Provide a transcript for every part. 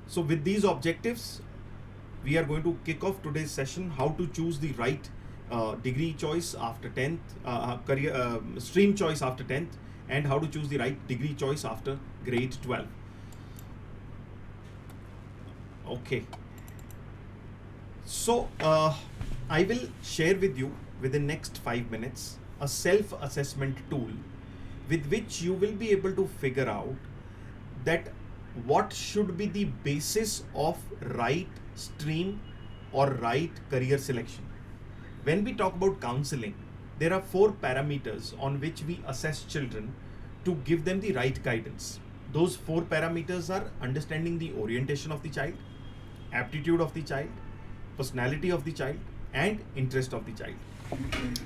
So with these objectives, we are going to kick off today's session, how to choose the right degree choice after 10th, career stream choice after 10th, and how to choose the right degree choice after grade 12. Okay. So I will share with you within next 5 minutes a self-assessment tool with which you will be able to figure out that what should be the basis of right stream or right career selection. When we talk about counseling, there are 4 parameters on which we assess children to give them the right guidance. Those 4 parameters are understanding the orientation of the child, aptitude of the child, personality of the child, and interest of the child.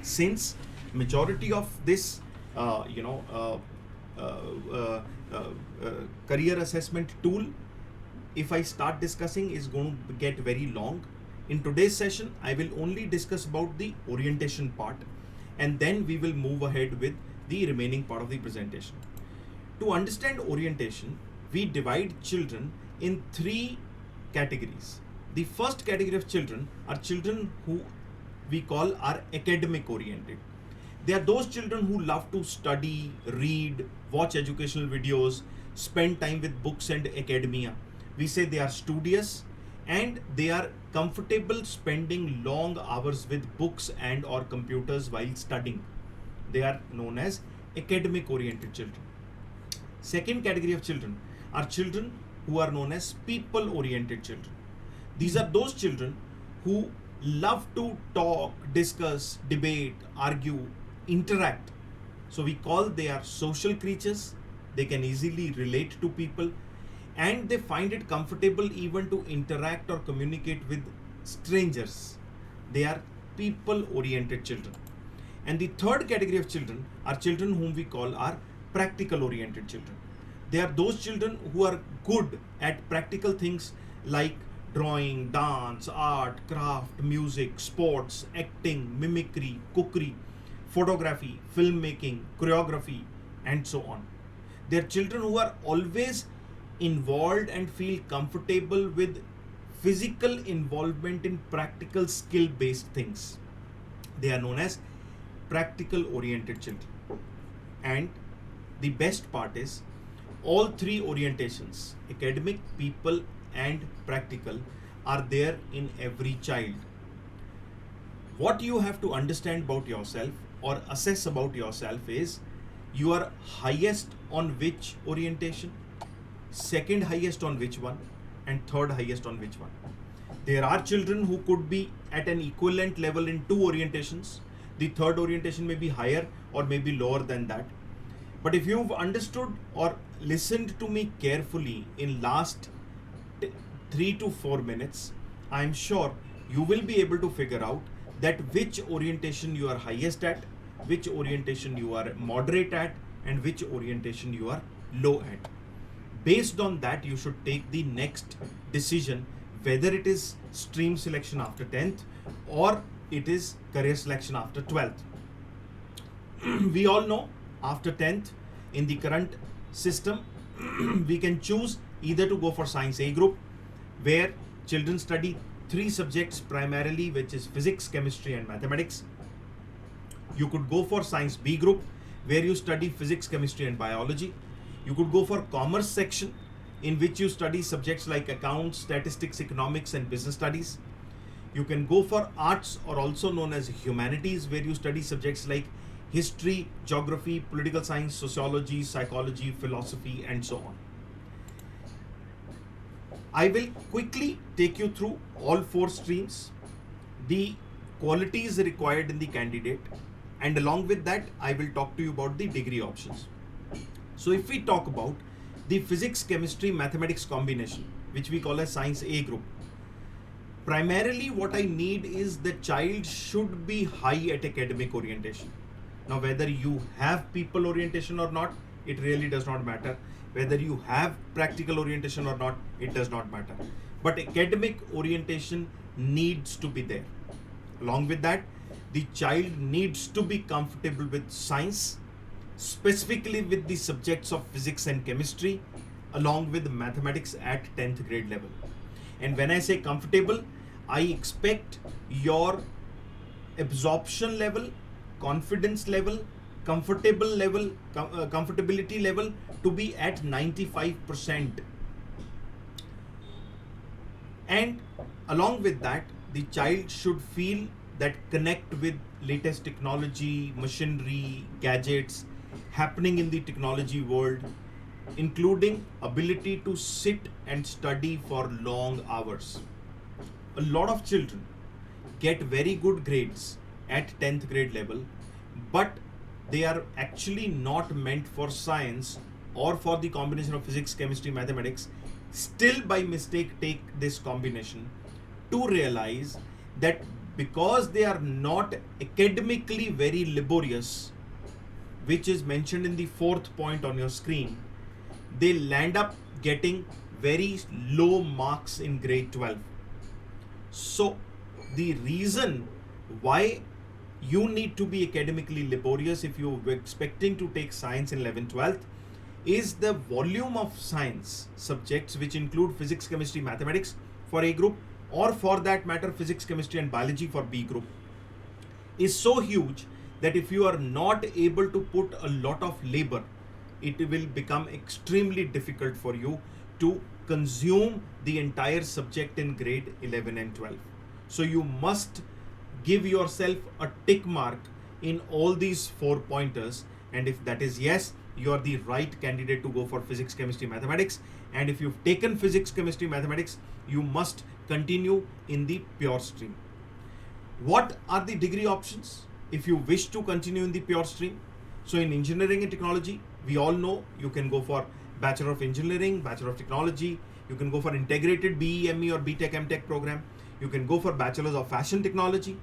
Since majority of this uh, you know uh, uh, uh, uh, career assessment tool, if I start discussing, is going to get very long. In today's session I will only discuss about the orientation part, and then we will move ahead with the remaining part of the presentation. To understand orientation, we divide children in 3 categories. The first category of children are children who we call are academic oriented. They are those children who love to study, read, watch educational videos, spend time with books and academia. We say they are studious and they are comfortable spending long hours with books and or computers while studying. They are known as academic oriented children. Second category of children are children who are known as people oriented children. These are those children who love to talk, discuss, debate, argue, interact. So we call they are social creatures. They can easily relate to people and they find it comfortable even to interact or communicate with strangers. They are people oriented children. And the third category of children are children whom we call are practical oriented children. They are those children who are good at practical things like drawing, dance, art, craft, music, sports, acting, mimicry, cookery, photography, filmmaking, choreography, and so on. They are children who are always involved and feel comfortable with physical involvement in practical skill based things. They are known as practical oriented children. And the best part is all 3 orientations, academic, people, and practical, are there in every child. What you have to understand about yourself or assess about yourself is you are highest on which orientation, second highest on which one, and third highest on which one. There are children who could be at an equivalent level in 2 orientations. The third orientation may be higher or may be lower than that. But if you've understood or listened to me carefully in last 3 to 4 minutes, I'm sure you will be able to figure out that which orientation you are highest at, which orientation you are moderate at, and which orientation you are low at. Based on that, you should take the next decision, whether it is stream selection after 10th or it is career selection after 12th. We all know after 10th in the current system, we can choose either to go for science A group, where children study 3 subjects primarily, which is physics, chemistry, and mathematics. You could go for science B group, where you study physics, chemistry, and biology. You could go for commerce section, in which you study subjects like accounts, statistics, economics, and business studies. You can go for arts, or also known as humanities, where you study subjects like history, geography, political science, sociology, psychology, philosophy, and so on. I will quickly take you through all 4 streams, the qualities required in the candidate, and along with that, I will talk to you about the degree options. So, if we talk about the physics, chemistry, mathematics combination, which we call as science A group, primarily what I need is the child should be high at academic orientation. Now, whether you have people orientation or not, it really does not matter. Whether you have practical orientation or not, it does not matter. But academic orientation needs to be there. Along with that, the child needs to be comfortable with science, specifically with the subjects of physics and chemistry, along with mathematics at 10th grade level. And when I say comfortable, I expect your absorption level, confidence level, comfortability level to be at 95%. And along with that, the child should feel that connect with latest technology, machinery, gadgets happening in the technology world, including ability to sit and study for long hours. A lot of children get very good grades at 10th grade level, but they are actually not meant for science or for the combination of physics, chemistry, mathematics, still by mistake take this combination to realize that because they are not academically very laborious, which is mentioned in the fourth point on your screen, they land up getting very low marks in grade 12. So the reason why you need to be academically laborious if you were expecting to take science in 11th 12th is the volume of science subjects, which include physics, chemistry, mathematics for A group, or for that matter physics, chemistry and biology for B group, is so huge that if you are not able to put a lot of labor, it will become extremely difficult for you to consume the entire subject in grade 11 and 12. So you must give yourself a tick mark in all these 4 pointers, and if that is yes, you are the right candidate to go for physics, chemistry, mathematics. And if you've taken physics, chemistry, mathematics, you must continue in the pure stream. What are the degree options if you wish to continue in the pure stream? So in engineering and technology, we all know you can go for Bachelor of Engineering, Bachelor of Technology, you can go for integrated BE, ME or BTech, MTech program, you can go for Bachelors of Fashion Technology.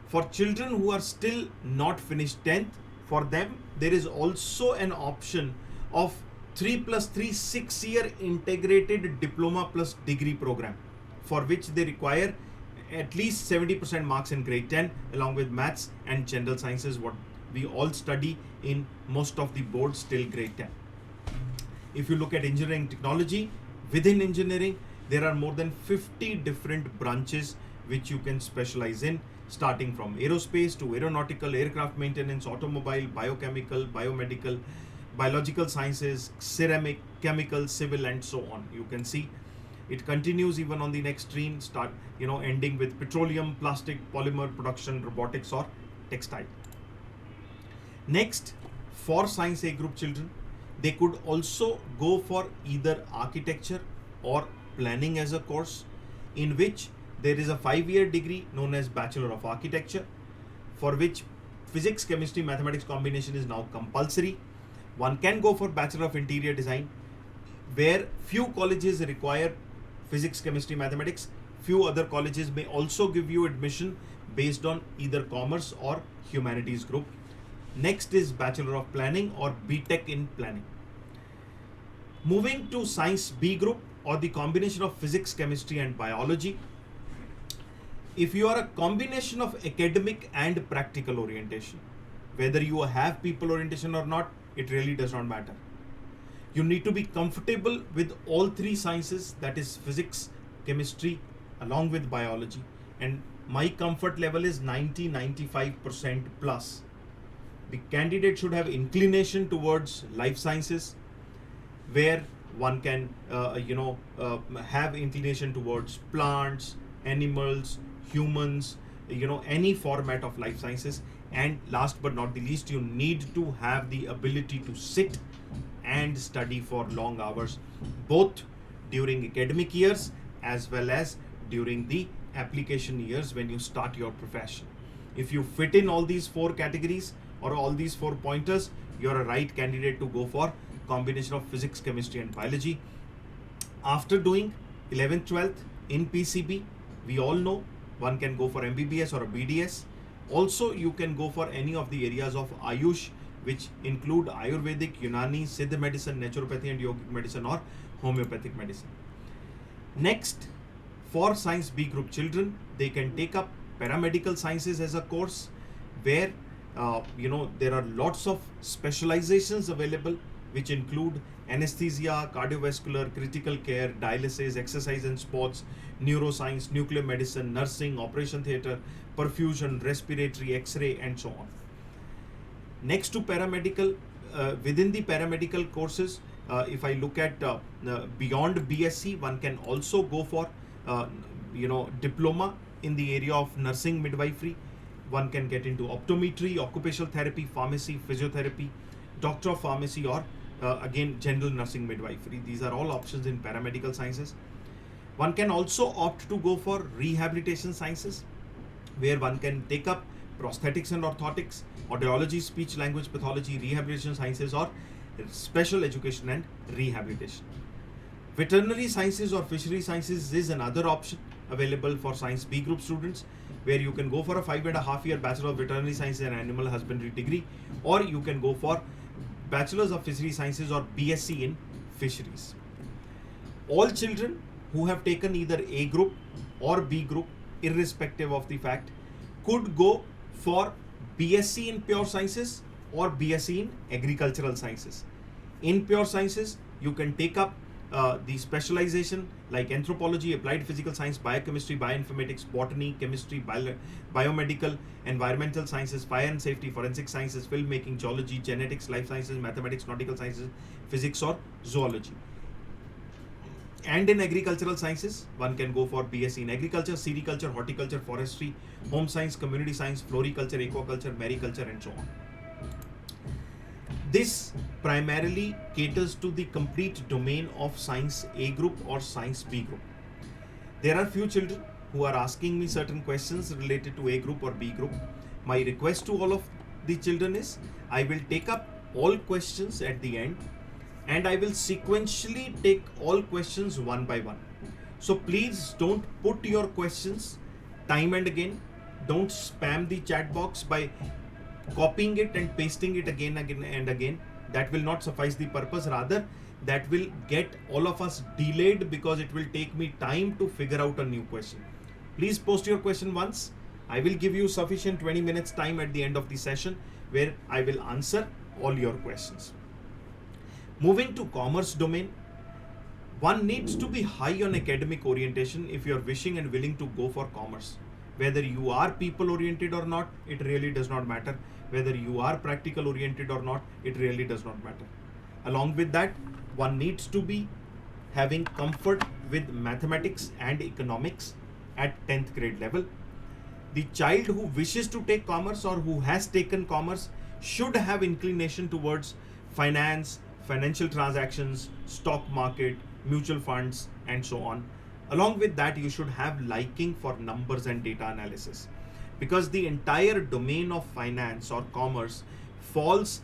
For children who are still not finished 10th, for them there is also an option of 3+3 6-year integrated diploma plus degree program, for which they require at least 70% marks in grade 10 along with maths and general sciences, what we all study in most of the boards till grade 10. If you look at engineering technology, within engineering there are more than 50 different branches which you can specialize in, starting from aerospace to aeronautical, aircraft maintenance, automobile, biochemical, biomedical, biological sciences, ceramic, chemical, civil and so on. You can see it continues even on the next stream, ending with petroleum, plastic, polymer production, robotics or textile. Next, for science A group children, they could also go for either architecture or planning as a course, in which there is a 5-year degree known as Bachelor of Architecture, for which physics, chemistry, mathematics combination is now compulsory. One can go for Bachelor of Interior Design, where few colleges require physics, chemistry, mathematics. Few other colleges may also give you admission based on either commerce or humanities group. Next is Bachelor of Planning or BTech in Planning. Moving to Science B group or the combination of physics, chemistry and biology. If you are a combination of academic and practical orientation, whether you have people orientation or not, it really does not matter. You need to be comfortable with all 3 sciences, that is physics, chemistry along with biology, and my comfort level is 90-95% plus. The candidate should have inclination towards life sciences, where one can have inclination towards plants, animals, humans, any format of life sciences. And last but not the least, you need to have the ability to sit and study for long hours, both during academic years as well as during the application years when you start your profession. If you fit in all these 4 categories or all these 4 pointers, you're a right candidate to go for combination of physics, chemistry and biology. After doing 11th, 12th in PCB, we all know one can go for MBBS or a BDS. Also, you can go for any of the areas of Ayush, which include Ayurvedic, Unani, Siddha medicine, naturopathy and yogic medicine or homeopathic medicine. Next, for Science B group children, they can take up paramedical sciences as a course, where there are lots of specializations available, which include anesthesia, cardiovascular, critical care, dialysis, exercise and sports, neuroscience, nuclear medicine, nursing, operation theatre, perfusion, respiratory, X-ray, and so on. Next to paramedical, within the paramedical courses, if I look at beyond BSc, one can also go for diploma in the area of nursing midwifery. One can get into optometry, occupational therapy, pharmacy, physiotherapy, doctor of pharmacy, or again general nursing midwifery. These are all options in paramedical sciences. One can also opt to go for rehabilitation sciences, where one can take up prosthetics and orthotics, audiology, speech language pathology, rehabilitation sciences, or special education and rehabilitation. Veterinary sciences or fishery sciences is another option available for Science B group students, where you can go for a 5.5 year Bachelor of Veterinary Sciences and Animal Husbandry degree, or you can go for Bachelors of Fishery Sciences or BSc in Fisheries. All children who have taken either A group or B group, irrespective of the fact, could go for BSc in Pure Sciences or BSc in Agricultural Sciences. In Pure Sciences, you can take up the specialization like anthropology, applied physical science, biochemistry, bioinformatics, botany, chemistry, biomedical, environmental sciences, fire and safety, forensic sciences, filmmaking, geology, genetics, life sciences, mathematics, nautical sciences, physics, or zoology. And in agricultural sciences, one can go for BSc in agriculture, sericulture, horticulture, forestry, home science, community science, floriculture, aquaculture, mariculture, and so on. This primarily caters to the complete domain of Science A group or Science B group. There are few children who are asking me certain questions related to A group or B group. My request to all of the children is, I will take up all questions at the end, and I will sequentially take all questions one by one. So please don't put your questions time and again. Don't spam the chat box by copying it and pasting it again and again. That will not suffice the purpose. Rather, that will get all of us delayed, because it will take me time to figure out a new question. Please post your question once. I will give you sufficient 20 minutes time at the end of the session, where I will answer all your questions. Moving to commerce domain, one needs to be high on academic orientation if you are wishing and willing to go for commerce. Whether you are people oriented or not, it really does not matter. Whether you are practical oriented or not, it really does not matter. Along with that, one needs to be having comfort with mathematics and economics at 10th grade level. The child who wishes to take commerce or who has taken commerce should have inclination towards finance, financial transactions, stock market, mutual funds, and so on. Along with that, you should have liking for numbers and data analysis, because the entire domain of finance or commerce falls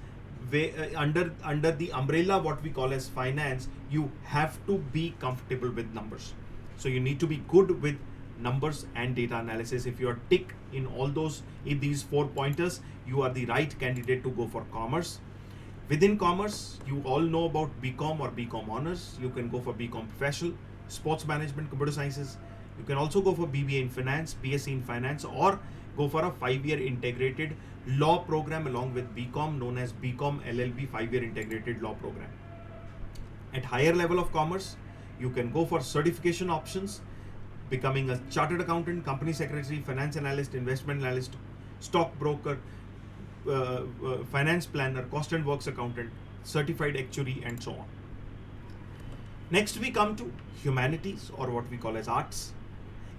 under the umbrella what we call as finance. You have to be comfortable with numbers. So you need to be good with numbers and data analysis. If you are tick in all these 4 pointers, you are the right candidate to go for commerce. Within commerce, you all know about BCom or BCom honors. You can go for BCom professional, sports management, computer sciences. You can also go for BBA in finance, BSc in finance, or go for a 5-year integrated law program along with BCom, known as BCom LLB 5-year integrated law program. At higher level of commerce, you can go for certification options, becoming a chartered accountant, company secretary, finance analyst, investment analyst, stock broker, finance planner, cost and works accountant, certified actuary, and so on. Next, we come to humanities, or what we call as arts.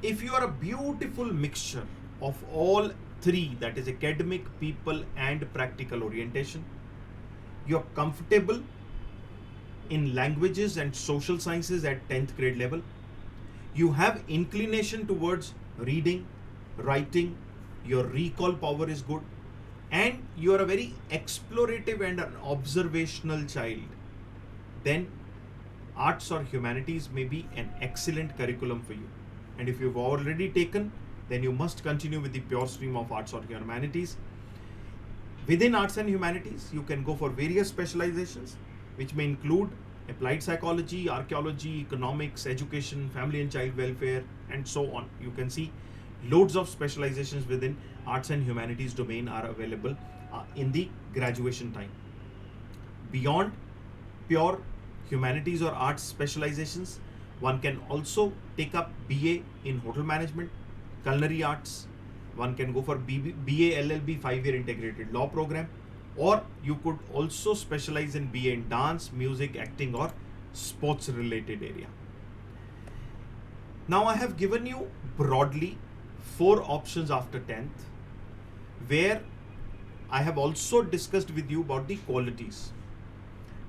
If you are a beautiful mixture of all three, that is academic, people, and practical orientation, you are comfortable in languages and social sciences at 10th grade level, you have inclination towards reading, writing, your recall power is good, and you are a very explorative and an observational child, then arts or humanities may be an excellent curriculum for you. And if you've already taken, then you must continue with the pure stream of arts or humanities. Within arts and humanities, you can go for various specializations, which may include applied psychology, archaeology, economics, education, family and child welfare, and so on. You can see loads of specializations within arts and humanities domain are available in the graduation time. Beyond pure humanities or arts specializations. One can also take up BA in hotel management, culinary arts. One can go for BA LLB 5-year integrated law program, or you could also specialize in BA in dance, music, acting, or sports related area. Now I have given you broadly 4 options after 10th, where I have also discussed with you about the qualities.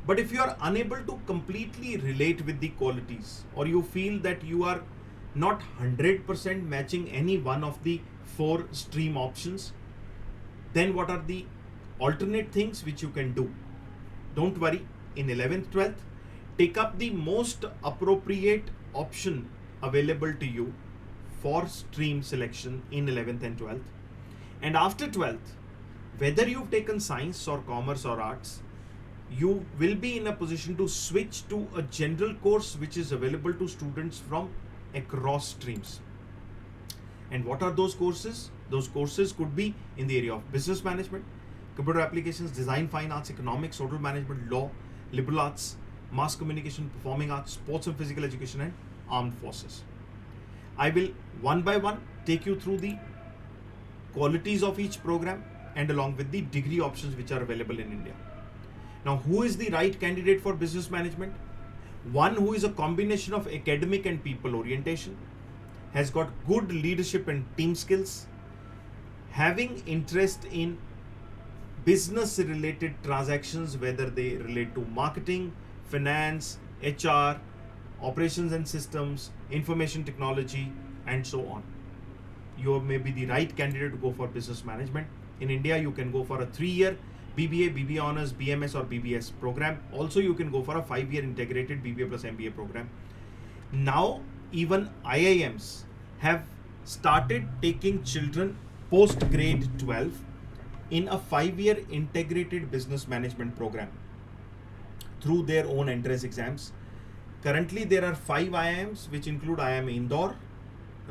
But if you are unable to completely relate with the qualities, or you feel that you are not 100% matching any one of the 4 stream options, then what are the alternate things which you can do? Don't worry, in 11th, 12th, take up the most appropriate option available to you for stream selection in 11th and 12th. And after 12th, whether you've taken science or commerce or arts, you will be in a position to switch to a general course which is available to students from across streams. And what are those courses? Those courses could be in the area of business management, computer applications, design, fine arts, economics, hotel management, law, liberal arts, mass communication, performing arts, sports and physical education, and armed forces. I will one by one take you through the qualities of each program and along with the degree options which are available in India. Now, who is the right candidate for business management? One who is a combination of academic and people orientation, has got good leadership and team skills, having interest in business related transactions, whether they relate to marketing, finance, HR, operations and systems, information technology, and so on. You may be the right candidate to go for business management. In India, you can go for a 3-year BBA, BBA Honors, BMS or BBS program. Also, you can go for a 5-year integrated BBA plus MBA program. Now, even IIMs have started taking children post grade 12 in a 5-year integrated business management program through their own entrance exams. Currently, there are 5 IIMs which include IIM Indore,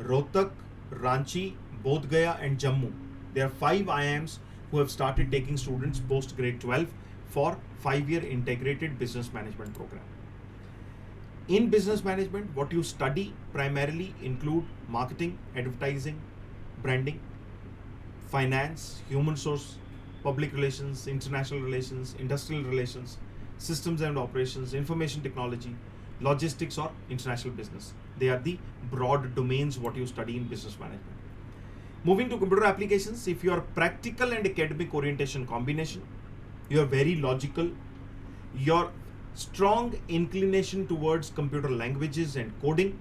Rohtak, Ranchi, Bodh Gaya, and Jammu. There are 5 IIMs who have started taking students post grade 12 for 5-year integrated business management program. In business management, what you study primarily include marketing, advertising, branding, finance, human resource, public relations, international relations, industrial relations, systems and operations, information technology, logistics, or international business. They are the broad domains what you study in business management. Moving to computer applications, if you are practical and academic orientation combination, you are very logical, your strong inclination towards computer languages and coding,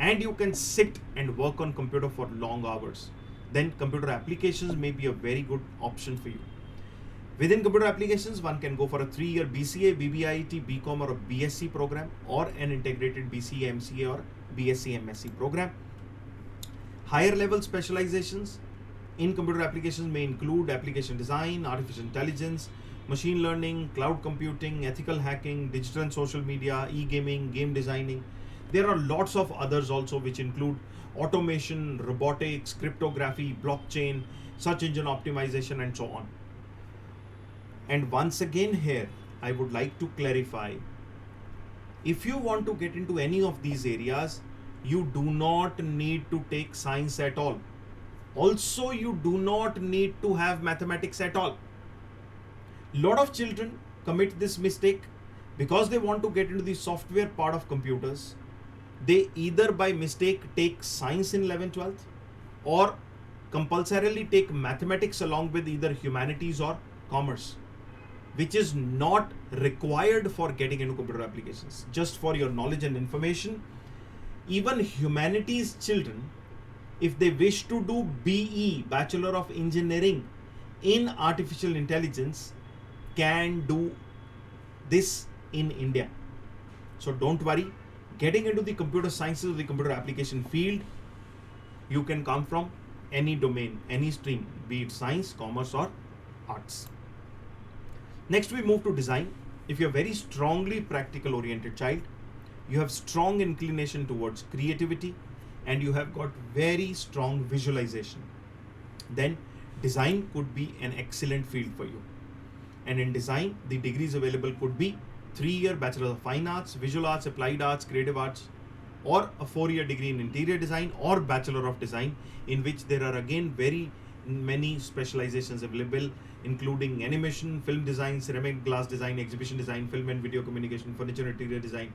and you can sit and work on computer for long hours, then computer applications may be a very good option for you. Within computer applications, one can go for a 3-year BCA, BBIT, BCom or a BSc program, or an integrated BCA, MCA or BSc, MSc program. Higher level specializations in computer applications may include application design, artificial intelligence, machine learning, cloud computing, ethical hacking, digital and social media, e-gaming, game designing. There are lots of others also which include automation, robotics, cryptography, blockchain, search engine optimization, and so on. And once again here, I would like to clarify, if you want to get into any of these areas, you do not need to take science at all. Also, you do not need to have mathematics at all. Lot of children commit this mistake because they want to get into the software part of computers. They either by mistake take science in 11th, 12th, or compulsorily take mathematics along with either humanities or commerce, which is not required for getting into computer applications. Just for your knowledge and information, even humanities children, if they wish to do BE, Bachelor of Engineering in Artificial Intelligence, can do this in India. So don't worry, getting into the computer sciences or the computer application field, you can come from any domain, any stream, be it science, commerce or arts. Next, we move to design. If you're a very strongly practical oriented child, you have strong inclination towards creativity, and you have got very strong visualization, then design could be an excellent field for you. And in design, the degrees available could be 3-year Bachelor of Fine Arts, Visual Arts, Applied Arts, Creative Arts, or a 4-year degree in Interior Design or Bachelor of Design, in which there are again very many specializations available, including animation, film design, ceramic glass design, exhibition design, film and video communication, furniture interior design,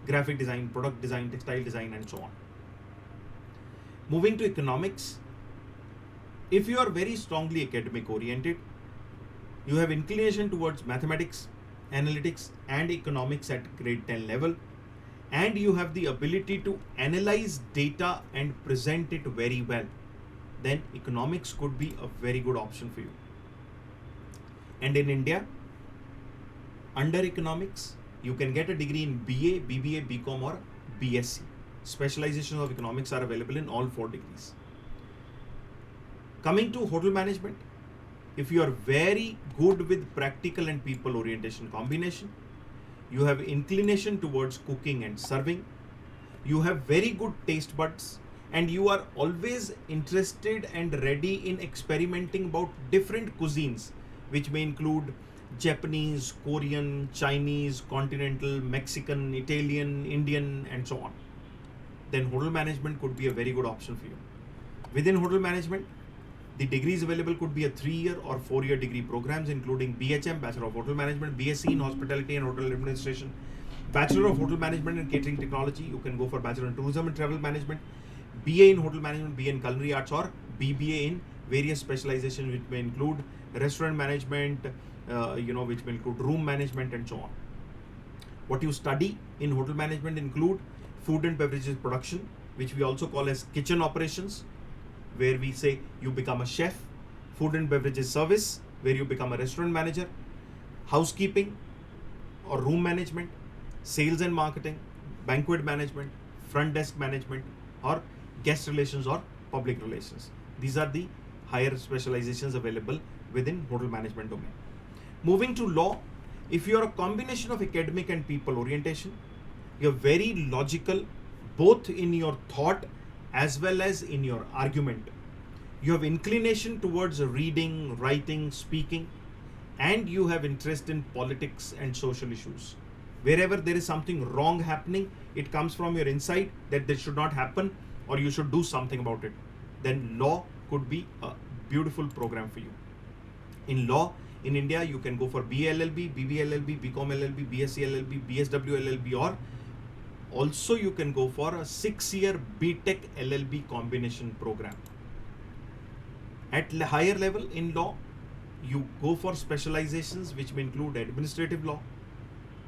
graphic design, product design, textile design, and so on. Moving to economics, if you are very strongly academic oriented, you have inclination towards mathematics, analytics, and economics at grade 10 level, and you have the ability to analyze data and present it very well, then economics could be a very good option for you. And in India, under economics, you can get a degree in BA, BBA, BCom, or BSc. Specializations of economics are available in all 4 degrees. Coming to hotel management, if you are very good with practical and people orientation combination, you have inclination towards cooking and serving, you have very good taste buds, and you are always interested and ready in experimenting about different cuisines, which may include Japanese, Korean, Chinese, continental, Mexican, Italian, Indian, and so on, then hotel management could be a very good option for you. Within hotel management, the degrees available could be a 3-year or 4-year degree programs, including BHM, Bachelor of Hotel Management, BSc in Hospitality and Hotel Administration, Bachelor of Hotel Management and Catering Technology. You can go for Bachelor in Tourism and Travel Management, BA in Hotel Management, BA in Culinary Arts, or BBA in various specializations, which may include restaurant management, which may include room management, and so on. What you study in hotel management include food and beverages production, which we also call as kitchen operations, where we say you become a chef, food and beverages service, where you become a restaurant manager, housekeeping or room management, sales and marketing, banquet management, front desk management, or guest relations or public relations. These are the higher specializations available within hotel management domain. Moving to law, if you are a combination of academic and people orientation, you're very logical both in your thought as well as in your argument. You have inclination towards reading, writing, speaking, and you have interest in politics and social issues. Wherever there is something wrong happening, it comes from your inside that this should not happen or you should do something about it. Then law could be a beautiful program for you. In law, in India, you can go for BA LLB, BB LLB, BCom LLB, BSc LLB, BSW LLB, or also you can go for a 6-year BTech LLB combination program. At higher level in law, you go for specializations which may include administrative law,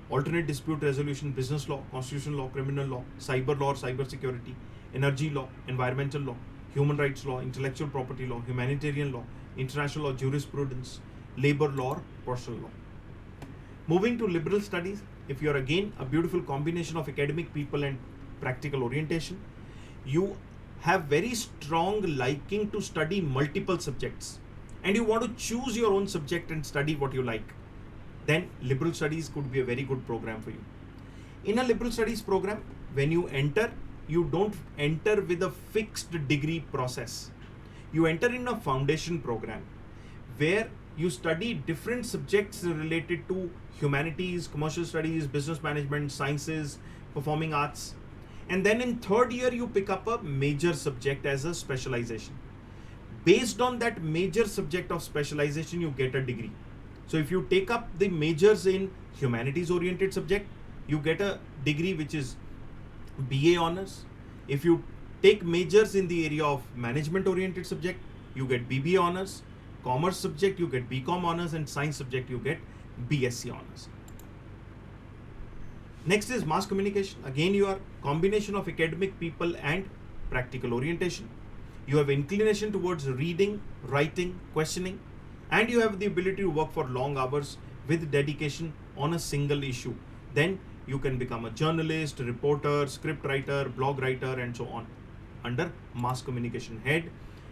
alternate dispute resolution, business law, constitutional law, criminal law, cyber law or cyber security, energy law, environmental law, human rights law, intellectual property law, humanitarian law, international law, jurisprudence, labor law, or personal law. Moving to liberal studies, if you are again a beautiful combination of academic people and practical orientation, you have very strong liking to study multiple subjects and you want to choose your own subject and study what you like, then liberal studies could be a very good program for you. In a liberal studies program, when you enter, you don't enter with a fixed degree process. You enter in a foundation program where you study different subjects related to humanities, commercial studies, business management, sciences, performing arts. And then in 3rd year, you pick up a major subject as a specialization. Based on that major subject of specialization, you get a degree. So if you take up the majors in humanities oriented subject, you get a degree which is BA honors. If you take majors in the area of management oriented subject, you get BBA honors. Commerce subject, you get BCom honors, and science subject, you get BSc honors. Next is mass communication. Again, you are combination of academic people and practical orientation. You have inclination towards reading, writing, questioning, and you have the ability to work for long hours with dedication on a single issue. Then you can become a journalist, reporter, script writer, blog writer, and so on under mass communication head.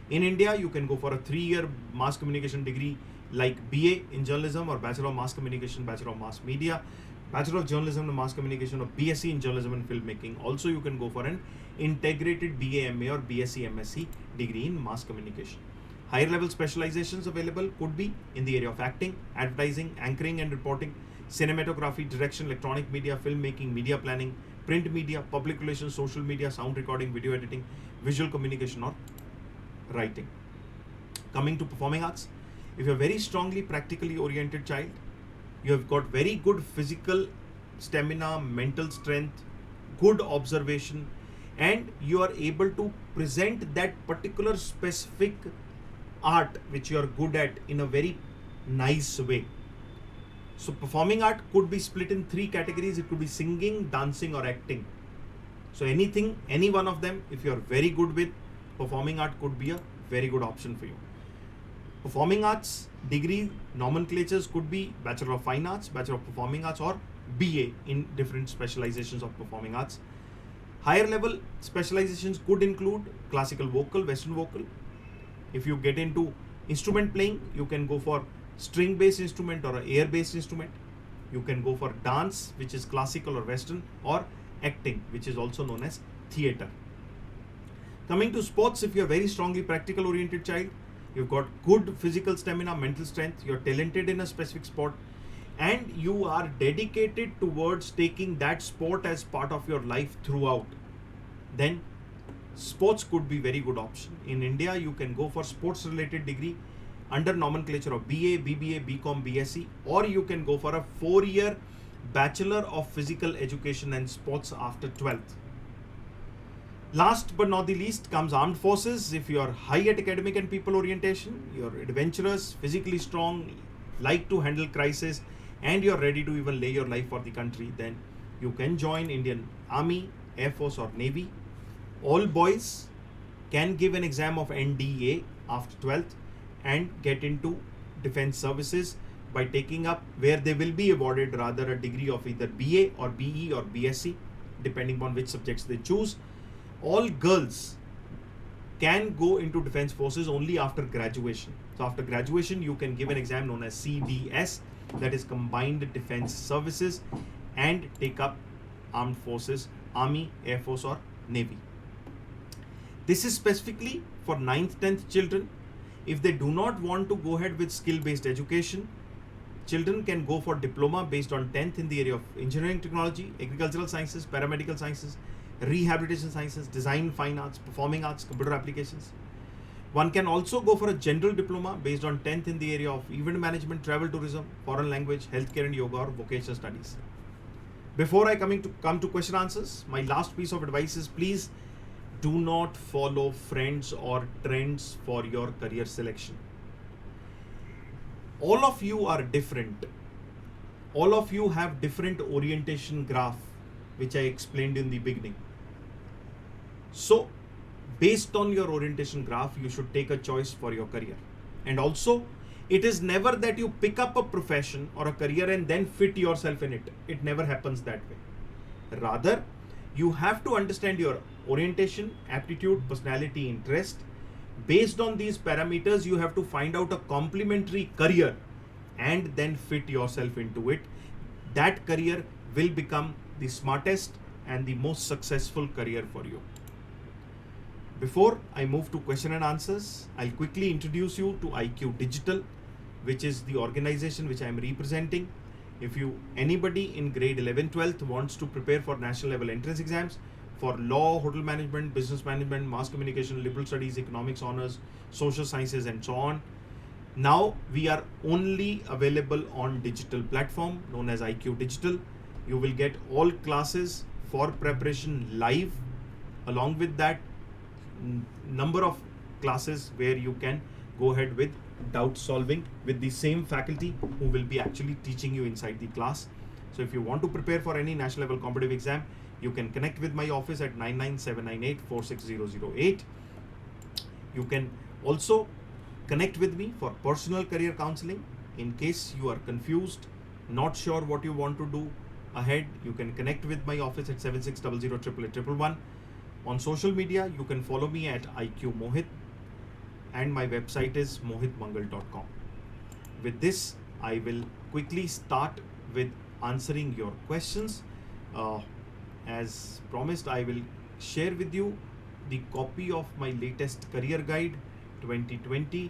In India, you can go for a 3-year mass communication degree like BA in journalism or Bachelor of Mass Communication, Bachelor of Mass Media, Bachelor of Journalism and Mass Communication, or BSc in Journalism and Filmmaking. Also, you can go for an integrated BA, MA or BSc, MSc degree in Mass Communication. Higher level specializations available could be in the area of acting, advertising, anchoring and reporting, cinematography, direction, electronic media, filmmaking, media planning, print media, public relations, social media, sound recording, video editing, visual communication, or writing. Coming to performing arts, if you're a very strongly practically oriented child, you have got very good physical stamina, mental strength, good observation, and you are able to present that particular specific art which you are good at in a very nice way. So performing art could be split in three categories. It could be singing, dancing, or acting. So anything, any one of them, if you are very good with, performing art could be a very good option for you. Performing arts degree nomenclatures could be Bachelor of Fine Arts, Bachelor of Performing Arts, or BA in different specializations of performing arts. Higher level specializations could include classical vocal, western vocal. If you get into instrument playing, you can go for string based instrument or air based instrument. You can go for dance, which is classical or western, or acting, which is also known as theatre. Coming to sports, if you're a very strongly practical oriented child, you've got good physical stamina, mental strength, you're talented in a specific sport, and you are dedicated towards taking that sport as part of your life throughout, then sports could be very good option. In India, you can go for sports related degree under nomenclature of BA, BBA, BCom, BSc, or you can go for a 4-year Bachelor of Physical Education and Sports after 12th. Last but not the least comes armed forces. If you are high at academic and people orientation, you're adventurous, physically strong, like to handle crisis, and you're ready to even lay your life for the country, then you can join Indian Army, Air Force, or Navy. All boys can give an exam of NDA after 12th and get into defense services by taking up where they will be awarded rather a degree of either BA or BE or BSc, depending on which subjects they choose. All girls can go into defense forces only after graduation. So after graduation, you can give an exam known as CDS, that is Combined Defense Services, and take up armed forces, Army, Air Force, or Navy. This is specifically for 9th, 10th children. If they do not want to go ahead with skill-based education, children can go for diploma based on 10th in the area of engineering technology, agricultural sciences, paramedical sciences, rehabilitation sciences, design, fine arts, performing arts, computer applications. One can also go for a general diploma based on 10th in the area of event management, travel tourism, foreign language, healthcare and yoga, or vocational studies. Before I come to question answers, my last piece of advice is please do not follow friends or trends for your career selection. All of you are different. All of you have different orientation graph, which I explained in the beginning. So, based on your orientation graph, you should take a choice for your career. And also, it is never that you pick up a profession or a career and then fit yourself in it. It never happens that way. Rather, you have to understand your orientation, aptitude, personality, interest. Based on these parameters, you have to find out a complementary career and then fit yourself into it. That career will become the smartest and the most successful career for you. Before I move to question and answers, I'll quickly introduce you to IQ Digital, which is the organization which I am representing. If anybody in grade 11, 12th wants to prepare for national level entrance exams for law, hotel management, business management, mass communication, liberal studies, economics honors, social sciences, and so on, now we are only available on digital platform known as IQ Digital. You will get all classes for preparation live. Along with that, number of classes where you can go ahead with doubt solving with the same faculty who will be actually teaching you inside the class. So if you want to prepare for any national level competitive exam, you can connect with my office at 99798-46008. You can also connect with me for personal career counseling. In case you are confused, not sure what you want to do ahead, you can connect with my office at 7600888811. On social media, you can follow me at IQ Mohit, and my website is mohitmangal.com. With this, I will quickly start with answering your questions. As promised, I will share with you the copy of my latest career guide 2020,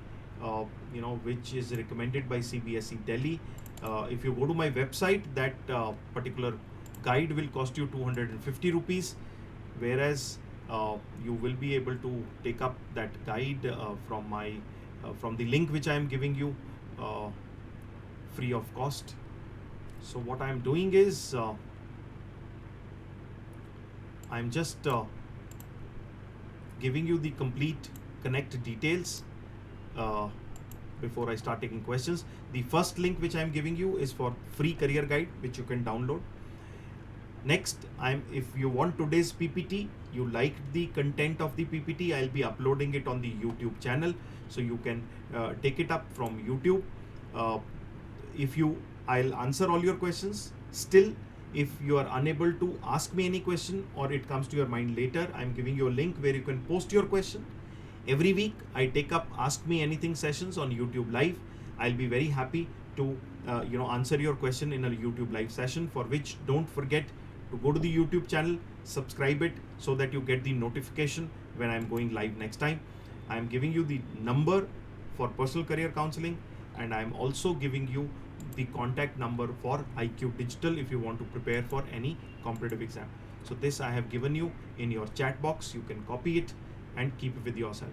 which is recommended by CBSE Delhi. If you go to my website, that particular guide will cost you 250 rupees, whereas you will be able to take up that guide from the link which I am giving you, free of cost. So what I am doing is I'm just giving you the complete connect details before I start taking questions. The first link which I'm giving you is for free career guide, which you can download. Next, if you want today's PPT, you like the content of the PPT, I'll be uploading it on the YouTube channel, so you can take it up from YouTube. I'll answer all your questions. Still, if you are unable to ask me any question or it comes to your mind later, I'm giving you a link where you can post your question. Every week, I take up Ask Me Anything sessions on YouTube Live. I'll be very happy to answer your question in a YouTube Live session, for which don't forget to go to the YouTube channel, subscribe it, so that you get the notification when I'm going live next time. I'm giving you the number for personal career counseling, and I'm also giving you the contact number for IQ Digital if you want to prepare for any competitive exam. So this I have given you in your chat box. You can copy it and keep it with yourself.